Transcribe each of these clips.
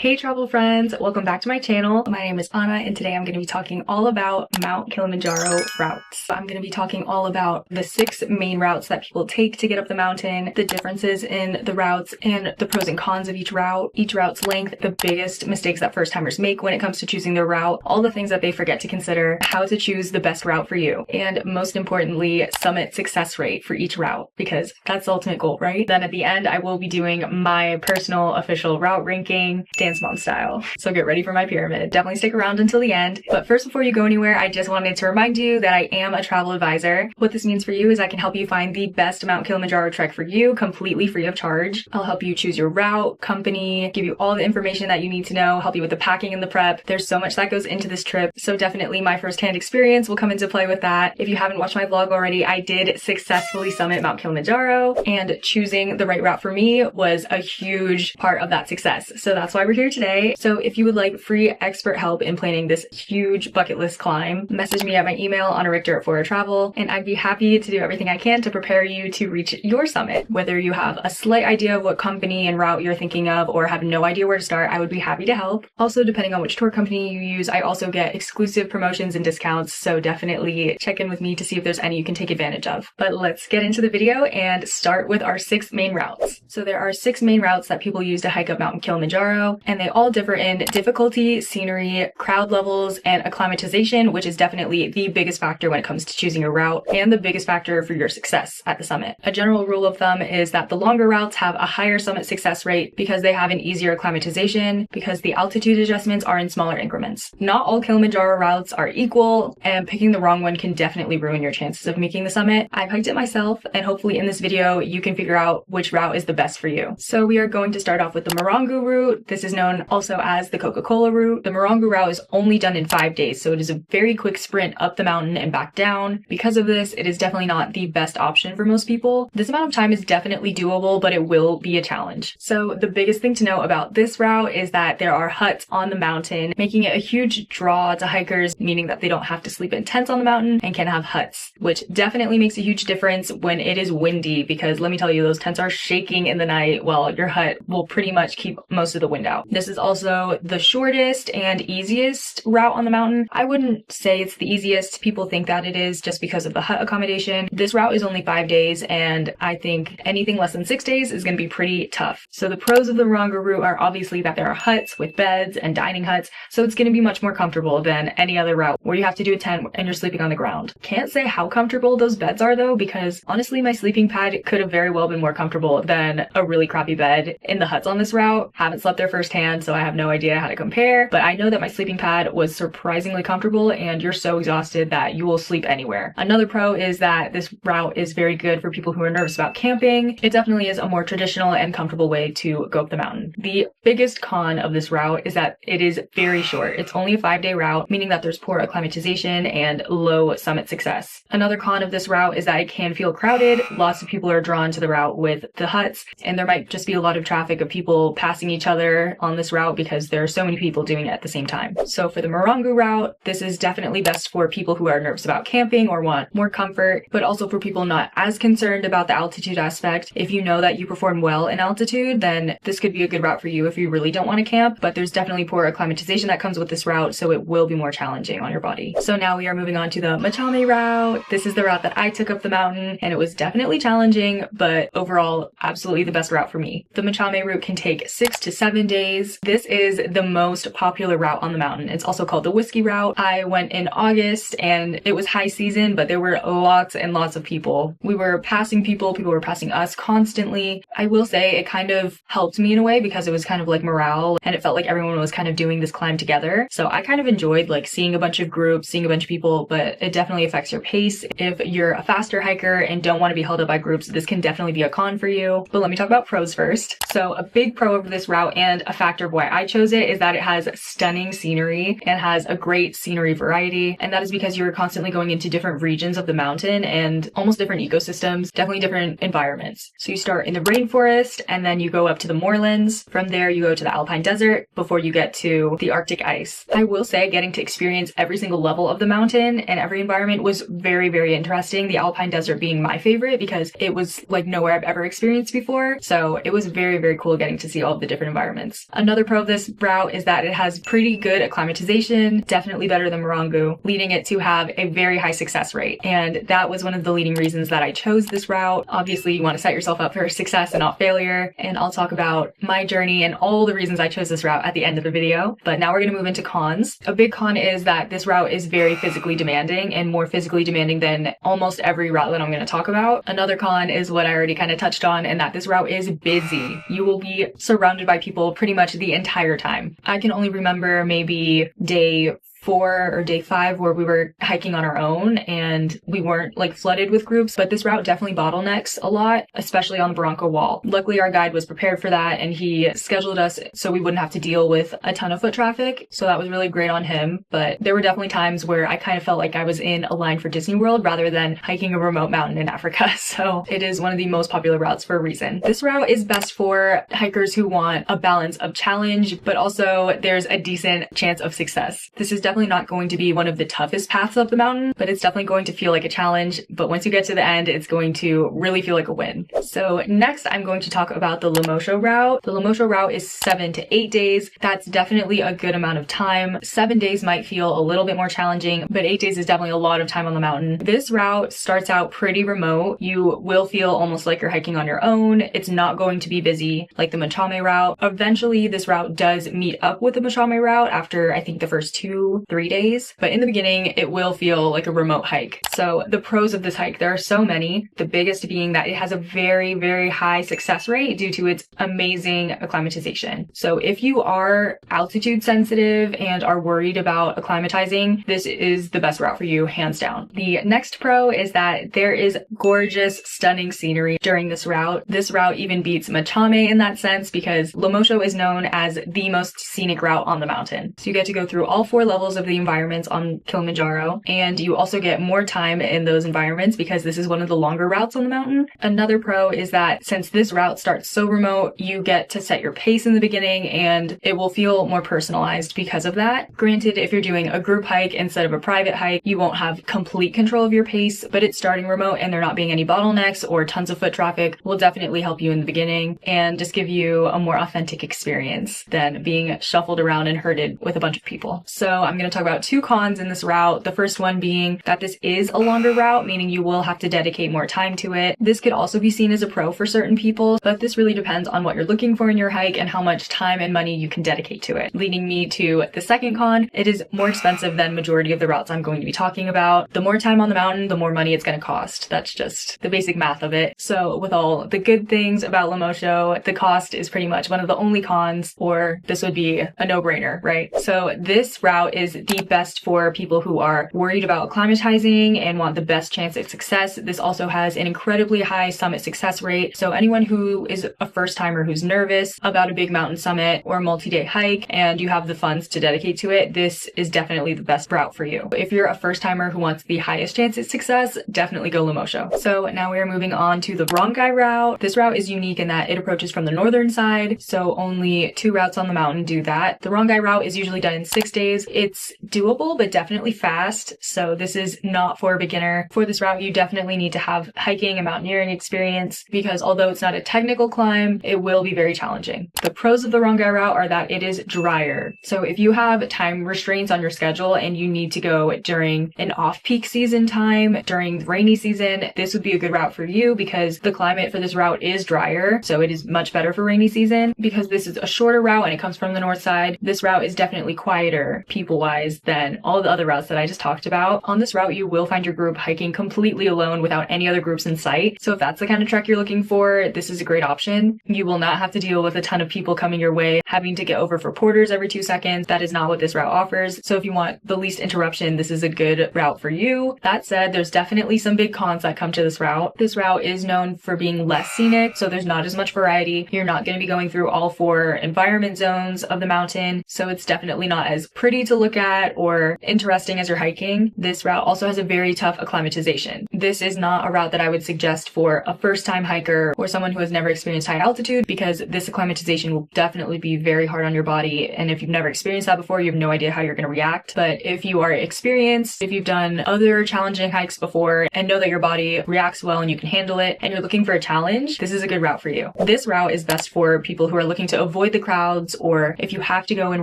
Hey travel friends, welcome back to my channel. My name is Anna and today I'm going to be talking all about Mount Kilimanjaro routes. I'm going to be talking all about the 6 main routes that people take to get up the mountain, the differences in the routes, and the pros and cons of each route's length, the biggest mistakes that first timers make when it comes to choosing their route, all the things that they forget to consider, how to choose the best route for you, and most importantly, summit success rate for each route, because that's the ultimate goal, right? Then at the end, I will be doing my personal official route ranking, Dance Mom style. So get ready for my pyramid. Definitely stick around until the end. But first, before you go anywhere, I just wanted to remind you that I am a travel advisor. What this means for you is I can help you find the best Mount Kilimanjaro trek for you, completely free of charge. I'll help you choose your route, company, give you all the information that you need to know, help you with the packing and the prep. There's so much that goes into this trip. So definitely my firsthand experience will come into play with that. If you haven't watched my vlog already, I did successfully summit Mount Kilimanjaro, and choosing the right route for me was a huge part of that success. So that's why we're here today. So if you would like free expert help in planning this huge bucket list climb, message me at my email anna.richter@travel, and I'd be happy to do everything I can to prepare you to reach your summit. Whether you have a slight idea of what company and route you're thinking of or have no idea where to start, I would be happy to help. Also, depending on which tour company you use, I also get exclusive promotions and discounts, so definitely check in with me to see if there's any you can take advantage of. But let's get into the video and start with our 6 main routes. So there are 6 main routes that people use to hike up Mount Kilimanjaro, and they all differ in difficulty, scenery, crowd levels, and acclimatization, which is definitely the biggest factor when it comes to choosing a route and the biggest factor for your success at the summit. A general rule of thumb is that the longer routes have a higher summit success rate because they have an easier acclimatization, because the altitude adjustments are in smaller increments. Not all Kilimanjaro routes are equal, and picking the wrong one can definitely ruin your chances of making the summit. I've hiked it myself, and hopefully in this video you can figure out which route is the best for you. So we are going to start off with the marangu route. This is known also as the Coca-Cola route. The marangu route is only done in 5 days, so it is a very quick sprint up the mountain and back down. Because of this, it is definitely not the best option for most people. This amount of time is definitely doable, but it will be a challenge. So the biggest thing to know about this route is that there are huts on the mountain, making it a huge draw to hikers, meaning that they don't have to sleep in tents on the mountain and can have huts, which definitely makes a huge difference when it is windy, because let me tell you, those tents are shaking in the night while your hut will pretty much keep most of the wind out. This is also the shortest and easiest route on the mountain. I wouldn't say it's the easiest. People think that it is just because of the hut accommodation. This route is only 5 days, and I think anything less than 6 days is going to be pretty tough. So the pros of the marangu route are obviously that there are huts with beds and dining huts, so it's going to be much more comfortable than any other route where you have to do a tent and you're sleeping on the ground. Can't say how comfortable those beds are though, because honestly my sleeping pad could have very well been more comfortable than a really crappy bed in the huts on this route. Haven't slept there firsthand, so I have no idea how to compare, but I know that my sleeping pad was surprisingly comfortable, and you're so exhausted that you will sleep anywhere. Another pro is that this route is very good for people who are nervous about camping. It definitely is a more traditional and comfortable way to go up the mountain. The biggest con of this route is that it is very short. It's only a 5-day route, meaning that there's poor acclimatization and low summit success. Another con of this route is that it can feel crowded. Lots of people are drawn to the route with the huts, and there might just be a lot of traffic of people passing each other on this route because there are so many people doing it at the same time. So for the marangu route, this is definitely best for people who are nervous about camping or want more comfort, but also for people not as concerned about the altitude aspect. If you know that you perform well in altitude, then this could be a good route for you if you really don't want to camp, but there's definitely poor acclimatization that comes with this route, so it will be more challenging on your body. So now we are moving on to the machame route. This is the route that I took up the mountain, and it was definitely challenging, but overall absolutely the best route for me. The machame route can take 6 to 7 days. This is the most popular route on the mountain. It's also called the whiskey route. I went in August and it was high season, but there were lots and lots of people. We were passing people were passing us constantly. I will say it kind of helped me in a way because it was kind of like morale, and it felt like everyone was kind of doing this climb together. So I kind of enjoyed like seeing a bunch of groups, seeing a bunch of people, but it definitely affects your pace. If you're a faster hiker and don't want to be held up by groups, this can definitely be a con for you. But let me talk about pros first. So a big pro of this route and a factor of why I chose it is that it has stunning scenery and has a great scenery variety. And that is because you're constantly going into different regions of the mountain and almost different ecosystems, definitely different environments. So you start in the rainforest and then you go up to the moorlands. From there, you go to the alpine desert before you get to the Arctic ice. I will say getting to experience every single level of the mountain and every environment was very, very interesting. The Alpine Desert being my favorite because it was like nowhere I've ever experienced before. So it was very, very cool getting to see all of the different environments. Another pro of this route is that it has pretty good acclimatization, definitely better than Marangu, leading it to have a very high success rate. And that was one of the leading reasons that I chose this route. Obviously, you want to set yourself up for success and not failure. And I'll talk about my journey and all the reasons I chose this route at the end of the video. But now we're going to move into cons. A big con is that this route is very physically demanding and more physically demanding than almost every route that I'm going to talk about. Another con is what I already kind of touched on, and that this route is busy. You will be surrounded by people pretty much the entire time. I can only remember maybe day 4 or day 5 where we were hiking on our own and we weren't like flooded with groups, but this route definitely bottlenecks a lot, especially on the Bronco Wall. Luckily, our guide was prepared for that and he scheduled us so we wouldn't have to deal with a ton of foot traffic. So that was really great on him. But there were definitely times where I kind of felt like I was in a line for Disney World rather than hiking a remote mountain in Africa. So it is one of the most popular routes for a reason. This route is best for hikers who want a balance of challenge, but also there's a decent chance of success. This is definitely not going to be one of the toughest paths up the mountain, but it's definitely going to feel like a challenge. But once you get to the end, it's going to really feel like a win. So next, I'm going to talk about the Lemosho route. The Lemosho route is 7 to 8 days. That's definitely a good amount of time. 7 days might feel a little bit more challenging, but 8 days is definitely a lot of time on the mountain. This route starts out pretty remote. You will feel almost like you're hiking on your own. It's not going to be busy like the machame route. Eventually, this route does meet up with the machame route after I think the first 2-3 days. But in the beginning, it will feel like a remote hike. So the pros of this hike, there are so many. The biggest being that it has a very, very high success rate due to its amazing acclimatization. So if you are altitude sensitive and are worried about acclimatizing, this is the best route for you, hands down. The next pro is that there is gorgeous, stunning scenery during this route. This route even beats machame in that sense because Lemosho is known as the most scenic route on the mountain. So you get to go through all 4 levels of the environments on Kilimanjaro, and you also get more time in those environments because this is one of the longer routes on the mountain. Another pro is that since this route starts so remote, you get to set your pace in the beginning and it will feel more personalized because of that. Granted, if you're doing a group hike instead of a private hike, you won't have complete control of your pace, but it's starting remote and there not being any bottlenecks or tons of foot traffic will definitely help you in the beginning and just give you a more authentic experience than being shuffled around and herded with a bunch of people. So I'm going to talk about 2 cons in this route. The first one being that this is a longer route, meaning you will have to dedicate more time to it. This could also be seen as a pro for certain people, but this really depends on what you're looking for in your hike and how much time and money you can dedicate to it. Leading me to the second con, it is more expensive than majority of the routes I'm going to be talking about. The more time on the mountain, the more money it's going to cost. That's just the basic math of it. So with all the good things about Lemosho, the cost is pretty much one of the only cons, or this would be a no-brainer, right? So this route is the best for people who are worried about acclimatizing and want the best chance at success. This also has an incredibly high summit success rate. So anyone who is a first timer who's nervous about a big mountain summit or multi-day hike and you have the funds to dedicate to it, this is definitely the best route for you. If you're a first timer who wants the highest chance at success, definitely go Lemosho. So now we are moving on to the rongai route. This route is unique in that it approaches from the northern side. So only 2 routes on the mountain do that. The rongai route is usually done in 6 days. It's doable, but definitely fast. So this is not for a beginner. For this route, you definitely need to have hiking and mountaineering experience because although it's not a technical climb, it will be very challenging. The pros of the rongai route are that it is drier. So if you have time restraints on your schedule and you need to go during an off-peak season time, during the rainy season, this would be a good route for you because the climate for this route is drier. So it is much better for rainy season. Because this is a shorter route and it comes from the north side, this route is definitely quieter people-wise than all the other routes that I just talked about. On this route, you will find your group hiking completely alone without any other groups in sight. So if that's the kind of trek you're looking for, this is a great option. You will not have to deal with a ton of people coming your way, having to get over for porters every 2 seconds. That is not what this route offers. So if you want the least interruption, this is a good route for you. That said, there's definitely some big cons that come to this route. This route is known for being less scenic, so there's not as much variety. You're not going to be going through all 4 environment zones of the mountain, so it's definitely not as pretty to look look at or interesting as you're hiking, this route also has a very tough acclimatization. This is not a route that I would suggest for a first-time hiker or someone who has never experienced high altitude, because this acclimatization will definitely be very hard on your body. And if you've never experienced that before, you have no idea how you're going to react. But if you are experienced, if you've done other challenging hikes before and know that your body reacts well and you can handle it, and you're looking for a challenge, this is a good route for you. This route is best for people who are looking to avoid the crowds, or if you have to go in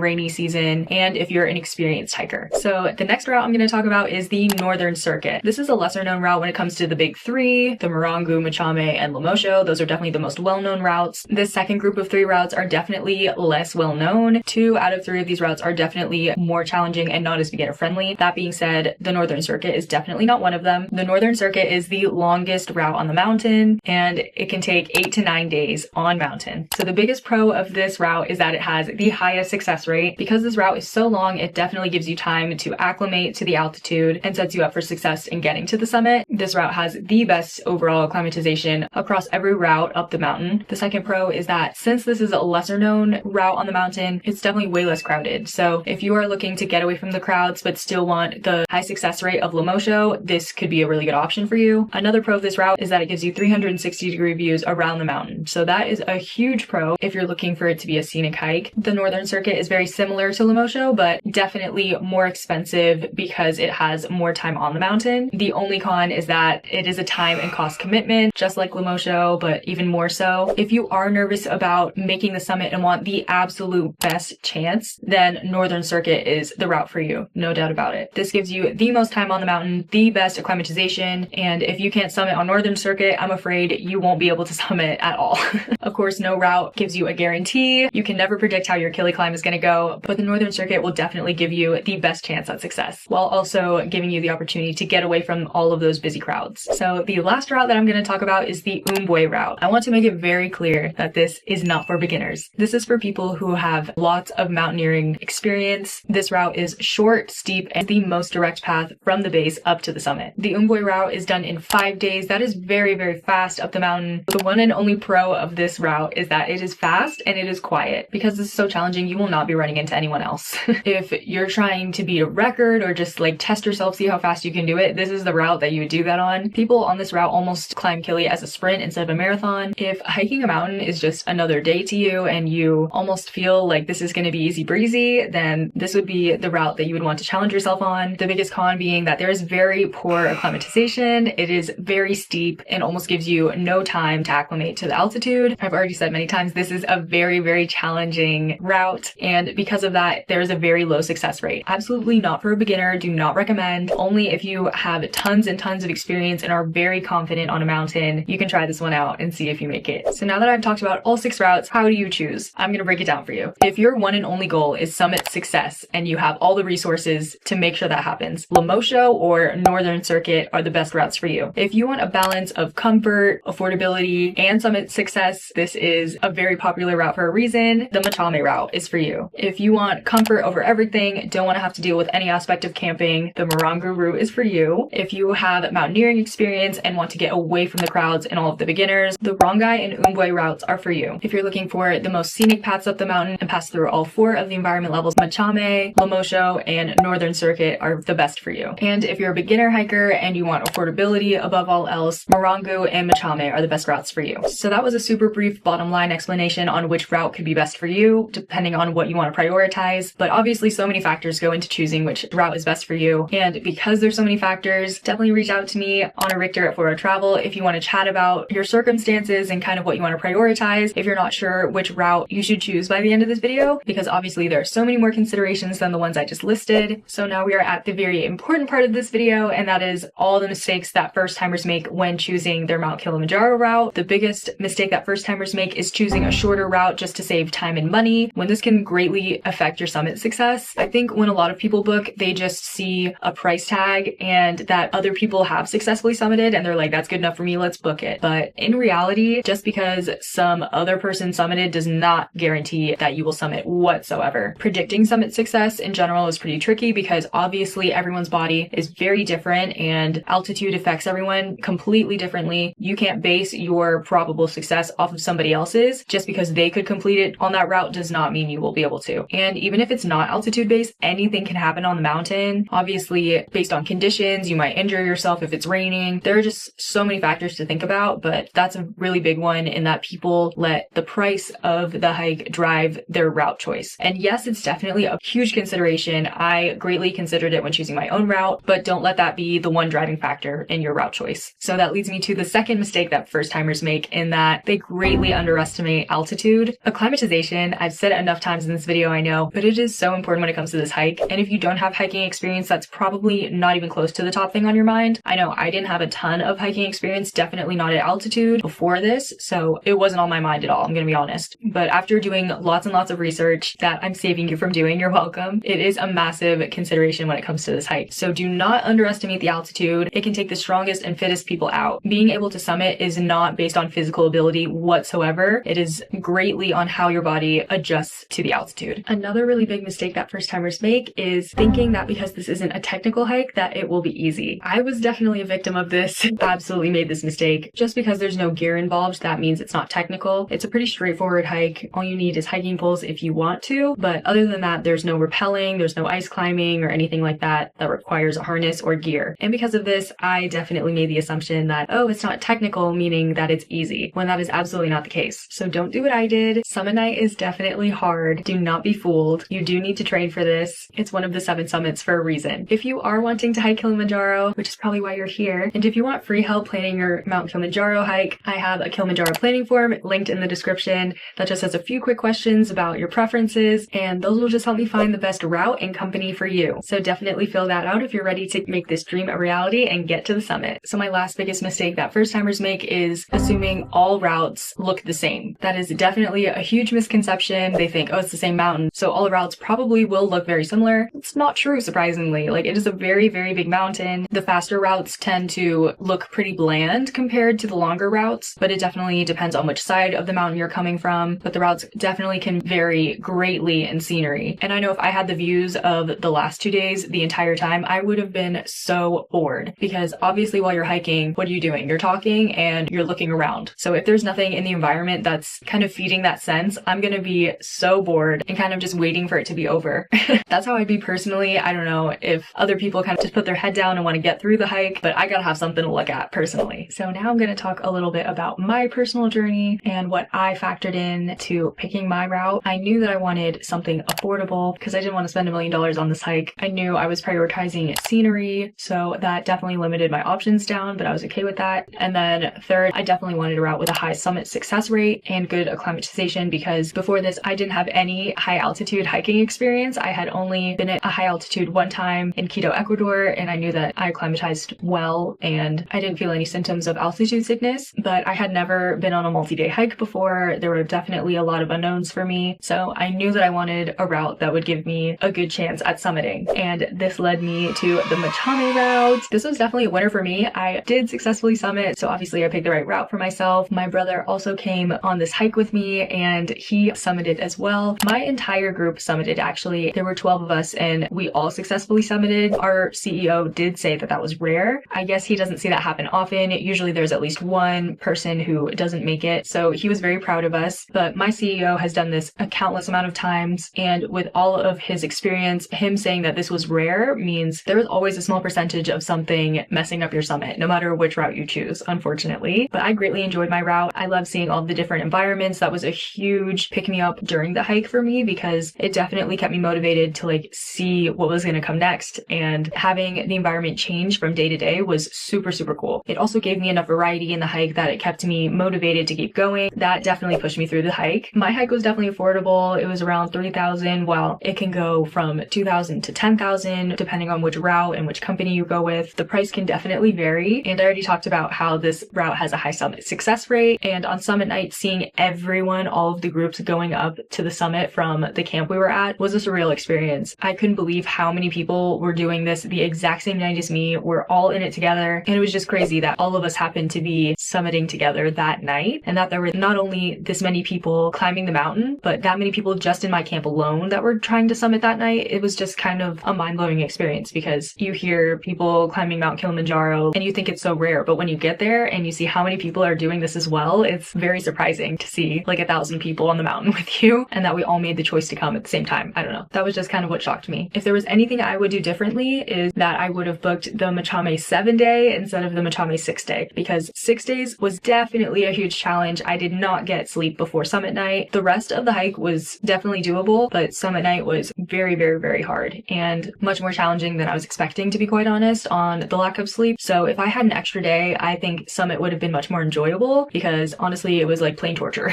rainy season, and if you're an experienced hiker. So the next route I'm going to talk about is the Northern Circuit. This is a lesser known route when it comes to the big three, the marangu, machame, and lemosho. Those are definitely the most well-known routes. This second group of 3 routes are definitely less well-known. 2 out of 3 of these routes are definitely more challenging and not as beginner friendly. That being said, the Northern Circuit is definitely not one of them. The Northern Circuit is the longest route on the mountain, and it can take 8 to 9 days on mountain. So the biggest pro of this route is that it has the highest success rate. Because this route is so long, it definitely gives you time to acclimate to the altitude and sets you up for success in getting to the summit. This route has the best overall acclimatization across every route up the mountain. The second pro is that since this is a lesser known route on the mountain, it's definitely way less crowded. So if you are looking to get away from the crowds but still want the high success rate of lemosho, this could be a really good option for you. Another pro of this route is that it gives you 360-degree views around the mountain. So that is a huge pro if you're looking for it to be a scenic hike. The Northern Circuit is very similar to lemosho, but definitely more expensive because it has more time on the mountain. The only con is that it is a time and cost commitment, just like lemosho, but even more so. If you are nervous about making the summit and want the absolute best chance, then Northern Circuit is the route for you, no doubt about it. This gives you the most time on the mountain, the best acclimatization, and if you can't summit on Northern Circuit, I'm afraid you won't be able to summit at all. Of course, no route gives you a guarantee. You can never predict how your kili climb is going to go, but the Northern Circuit will definitely give you the best chance at success, while also giving you the opportunity to get away from all of those busy crowds. So the last route that I'm going to talk about is the umbwe route. I want to make it very clear that this is not for beginners. This is for people who have lots of mountaineering experience. This route is short, steep, and the most direct path from the base up to the summit. The umbwe route is done in 5 days. That is very, very fast up the mountain. The one and only pro of this route is that it is fast and it is quiet. Because this is so challenging, you will not be running into anyone else. If you're trying to beat a record or just like test yourself, see how fast you can do it, this is the route that you would do that on. People on this route almost climb kili as a sprint instead of a marathon. If hiking a mountain is just another day to you and you almost feel like this is going to be easy breezy, then this would be the route that you would want to challenge yourself on. The biggest con being that there is very poor acclimatization. It is very steep and almost gives you no time to acclimate to the altitude. I've already said many times, this is a very, very challenging route. And because of that, there is a very low success rate. Absolutely not for a beginner. Do not recommend. Only if you have tons and tons of experience and are very confident on a mountain, you can try this one out and see if you make it. So now that I've talked about all 6 routes, how do you choose? I'm going to break it down for you. If your one and only goal is summit success and you have all the resources to make sure that happens, lemosho or Northern Circuit are the best routes for you. If you want a balance of comfort, affordability, and summit success, this is a very popular route for a reason. The machame route is for you. If you want comfort over everything, don't want to have to deal with any aspect of camping, the marangu route is for you. If you have mountaineering experience and want to get away from the crowds and all of the beginners, the rongai and umbwe routes are for you. If you're looking for the most scenic paths up the mountain and pass through all 4 of the environment levels, machame, lemosho, and Northern Circuit are the best for you. And if you're a beginner hiker and you want affordability above all else, marangu and machame are the best routes for you. So that was a super brief bottom line explanation on which route could be best for you, depending on what you want to prioritize. But obviously so many factors go into choosing which route is best for you. And because there's so many factors, definitely reach out to me, Anna Richter at 4 Travel, if you want to chat about your circumstances and kind of what you want to prioritize if you're not sure which route you should choose by the end of this video, because obviously there are so many more considerations than the ones I just listed. So now we are at the very important part of this video, and that is all the mistakes that first-timers make when choosing their Mount Kilimanjaro route. The biggest mistake that first-timers make is choosing a shorter route just to save time and money, when this can greatly affect your summit success. I think when a lot of people book, they just see a price tag and that other people have successfully summited and they're like, that's good enough for me, let's book it. But in reality, just because some other person summited does not guarantee that you will summit whatsoever. Predicting summit success in general is pretty tricky because obviously everyone's body is very different and altitude affects everyone completely differently. You can't base your probable success off of somebody else's. Just because they could complete it on that route does not mean you will be able to. And even if it's not altitude based, choice. Anything can happen on the mountain. Obviously, based on conditions, you might injure yourself if it's raining. There are just so many factors to think about, but that's a really big one in that people let the price of the hike drive their route choice. And yes, it's definitely a huge consideration. I greatly considered it when choosing my own route, but don't let that be the one driving factor in your route choice. So that leads me to the second mistake that first timers make, in that they greatly underestimate altitude. Acclimatization, I've said it enough times in this video, I know, but it is so important when it comes to this hike. And if you don't have hiking experience, that's probably not even close to the top thing on your mind. I know I didn't have a ton of hiking experience, definitely not at altitude before this, so it wasn't on my mind at all, I'm gonna be honest. But after doing lots and lots of research that I'm saving you from doing, you're welcome, it is a massive consideration when it comes to this hike. So do not underestimate the altitude. It can take the strongest and fittest people out. Being able to summit is not based on physical ability whatsoever. It is greatly on how your body adjusts to the altitude. Another really big mistake that first timers make is thinking that because this isn't a technical hike that it will be easy. I was definitely a victim of this. Absolutely made this mistake. Just because there's no gear involved, that means it's not technical. It's a pretty straightforward hike. All you need is hiking poles if you want to, but other than that, there's no rappelling, there's no ice climbing or anything like that that requires a harness or gear. And because of this, I definitely made the assumption that, oh, it's not technical, meaning that it's easy, when that is absolutely not the case. So don't do what I did. Summit night is definitely hard. Do not be fooled. You do need to train for this. It's one of the 7 summits for a reason. If you are wanting to hike Kilimanjaro, which is probably why you're here, and if you want free help planning your Mount Kilimanjaro hike, I have a Kilimanjaro planning form linked in the description that just has a few quick questions about your preferences, and those will just help me find the best route and company for you. So definitely fill that out if you're ready to make this dream a reality and get to the summit. So my last biggest mistake that first timers make is assuming all routes look the same. That is definitely a huge misconception. They think, oh, it's the same mountain, so all the routes probably will look very similar. It's not true, surprisingly. Like, it is a very, very big mountain. The faster routes tend to look pretty bland compared to the longer routes, but it definitely depends on which side of the mountain you're coming from. But the routes definitely can vary greatly in scenery. And I know if I had the views of the last 2 days the entire time, I would have been so bored, because obviously while you're hiking, what are you doing? You're talking and you're looking around. So if there's nothing in the environment that's kind of feeding that sense, I'm gonna be so bored and kind of just waiting for it to be over. That's how I'd be personally. I don't know if other people kind of just put their head down and want to get through the hike, but I gotta have something to look at personally. So now I'm gonna talk a little bit about my personal journey and what I factored in to picking my route. I knew that I wanted something affordable because I didn't want to spend $1 million on this hike. I knew I was prioritizing scenery, so that definitely limited my options down, but I was okay with that. And then third, I definitely wanted a route with a high summit success rate and good acclimatization, because before this, I didn't have any high altitude hiking experience. I had only been at a high altitude one time in Quito, Ecuador, and I knew that I acclimatized well and I didn't feel any symptoms of altitude sickness, but I had never been on a multi-day hike before. There were definitely a lot of unknowns for me, so I knew that I wanted a route that would give me a good chance at summiting, and this led me to the machame route. This was definitely a winner for me. I did successfully summit, so obviously I picked the right route for myself. My brother also came on this hike with me and he summited as well. My entire group summited, actually. There were 12 of us and we all successfully summited. Our CEO did say that that was rare. I guess he doesn't see that happen often. Usually there's at least one person who doesn't make it, so he was very proud of us. But my CEO has done this a countless amount of times, and with all of his experience, him saying that this was rare means there was always a small percentage of something messing up your summit, no matter which route you choose, unfortunately. But I greatly enjoyed my route. I love seeing all the different environments. That was a huge pick-me-up during the hike for me, because it definitely kept me motivated to like see what was going to come next, and having the environment change from day to day was super, super cool. It also gave me enough variety in the hike that it kept me motivated to keep going. That definitely pushed me through the hike. My hike was definitely affordable. It was around $3,000, while it can go from $2,000 to $10,000 depending on which route and which company you go with. The price can definitely vary, and I already talked about how this route has a high summit success rate, and on summit night, seeing everyone, all of the groups going up to the summit from the camp we were at was a surreal experience. I couldn't believe how many people were doing this the exact same night as me. We're all in it together, and it was just crazy that all of us happened to be summiting together that night, and that there were not only this many people climbing the mountain, but that many people just in my camp alone that were trying to summit that night. It was just kind of a mind-blowing experience, because you hear people climbing Mount Kilimanjaro and you think it's so rare, but when you get there and you see how many people are doing this as well, it's very surprising to see like 1,000 people on the mountain with you, and that we all made the choice to come at the same time. I don't know. That was just kind of what shocked me. If there was anything I would do differently is that I would have booked the machame 7-day instead of the machame 6-day, because 6 days was definitely a huge challenge. I did not get sleep before summit night. The rest of the hike was definitely doable, but summit night was very, very, very hard and much more challenging than I was expecting, to be quite honest, on the lack of sleep. So if I had an extra day, I think summit would have been much more enjoyable, because honestly, it was like plain torture.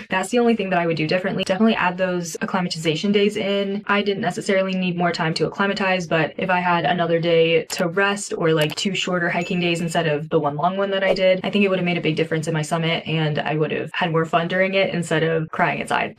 That's the only thing that I would do differently. Definitely add those acclimatization days in. I didn't necessarily need more time to acclimatize, but if I had another day to rest, or like 2 shorter hiking days instead of the 1 long one that I did, I think it would have made a big difference in my summit, and I would have had more fun during it instead of crying inside.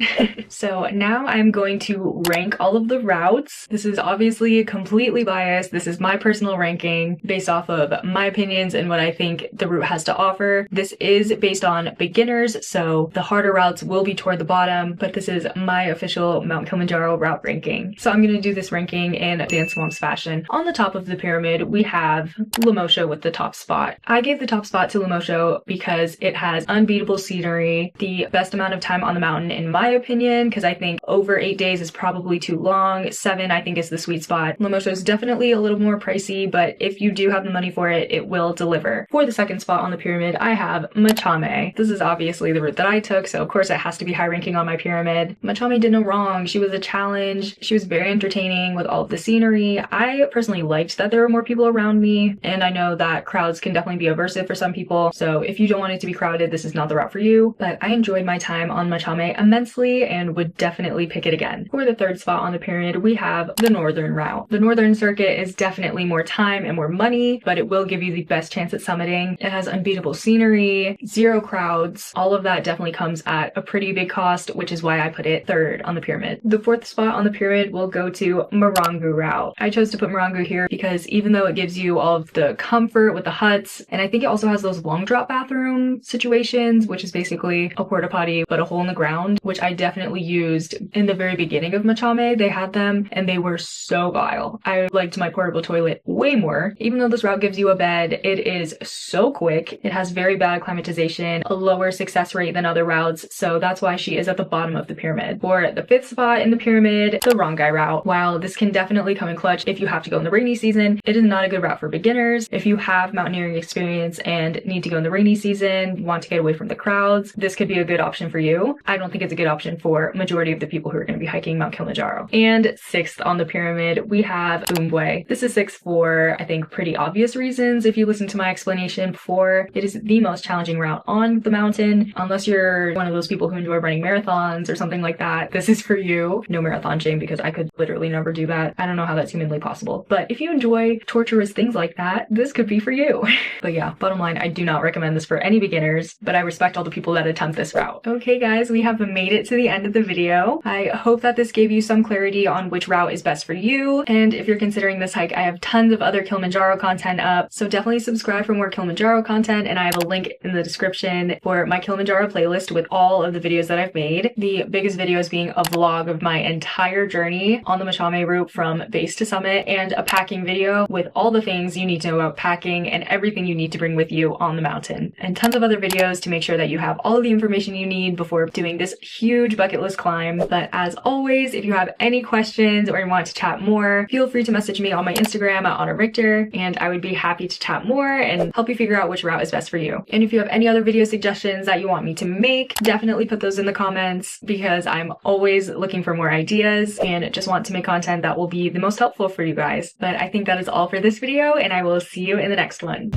So now I'm going to rank all of the routes. This is obviously completely biased. This is my personal ranking based off of my opinions and what I think the route has to offer. This is based on beginners, so the harder routes will be toward the bottom, but this is my official Mount Kilimanjaro route ranking. So I'm going to do this ranking in Dance Moms fashion. On the top of the pyramid, we have Lemosho with the top spot. I gave the top spot to Lemosho because it has unbeatable scenery, the best amount of time on the mountain in my opinion, because I think over 8 days is probably too long. 7 I think is the sweet spot. Lemosho is definitely a little more pricey, but if you do have the money for it, it will deliver. For the second spot on the pyramid, I have Machame. This is obviously the route that I took, so of course it has to be high ranking on my pyramid. Machame did no wrong. She was a challenge. She was very entertaining with all of the scenery. I personally liked that there were more people around me, and I know that crowds can definitely be aversive for some people, so if you don't want it to be crowded, this is not the route for you, but I enjoyed my time on Machame immensely and would definitely pick it again. For the third spot on the pyramid, we have the northern route. The northern circuit is definitely more time and more money, but it will give you the best chance at summiting. It has unbeatable scenery, 0 crowds. All of that definitely comes at a pretty big cost, which is why I put it third on the pyramid. The fourth spot on the pyramid will go to Marangu route. I chose to put Marangu here because even though it gives you all of the comfort with the huts, and I think it also has those long drop bathroom situations, which is basically a porta potty but a hole in the ground, which I definitely used in the very beginning of Machame. They had them and they were so vile. I liked my portable toilet way more. Even though this route gives you a bed, it is so quick. It has very bad climatization, a lower success rate than other routes, so that's why she is at the bottom of the pyramid. For the fifth spot in the pyramid, the rongai route. While this can definitely come in clutch if you have to go in the rainy season, it is not a good route for beginners. If you have mountaineering experience and need to go in the rainy season, want to get away from the crowds, this could be a good option for you. I don't think it's a good option for majority of the people who are going to be hiking Mount Kilimanjaro. And sixth on the pyramid, we have umbwe. This is sixth for, I think, pretty obvious reasons. If you listen to my explanation before, it is the most challenging route on the mountain. Unless you're one of those people who enjoy running marathons or something like that, this is for you. No marathon shame, because I could literally never do that. I don't know how that's humanly possible. But if you enjoy torturous things like that, this could be for you. But yeah, bottom line, I do not recommend this for any beginners, but I respect all the people that attempt this route. Okay guys, we have made it to the end of the video. I hope that this gave you some clarity on which route is best for you. And if you're considering this hike, I have tons of other Kilimanjaro content up, so definitely subscribe for more Kilimanjaro content, and I have a link in the description for my Kilimanjaro playlist with all of the videos that I've made. The biggest videos being a vlog of my entire journey on the Machame route from base to summit, and a packing video with all the things you need to know about packing and everything you need to bring with you on the mountain, and tons of other videos to make sure that you have all of the information you need before doing this huge bucket list climb. But as always, if you have any questions or you want to chat more, feel free to message me on my Instagram at Anna Richter, and I would be happy to chat more and help you figure out which route is best for you. And if you have any other video suggestions that you want me to make, definitely put those in the comments, because I'm always looking for more ideas and just want to make content that will be the most helpful for you guys. But I think that is all for this video, and I will see you in the next one.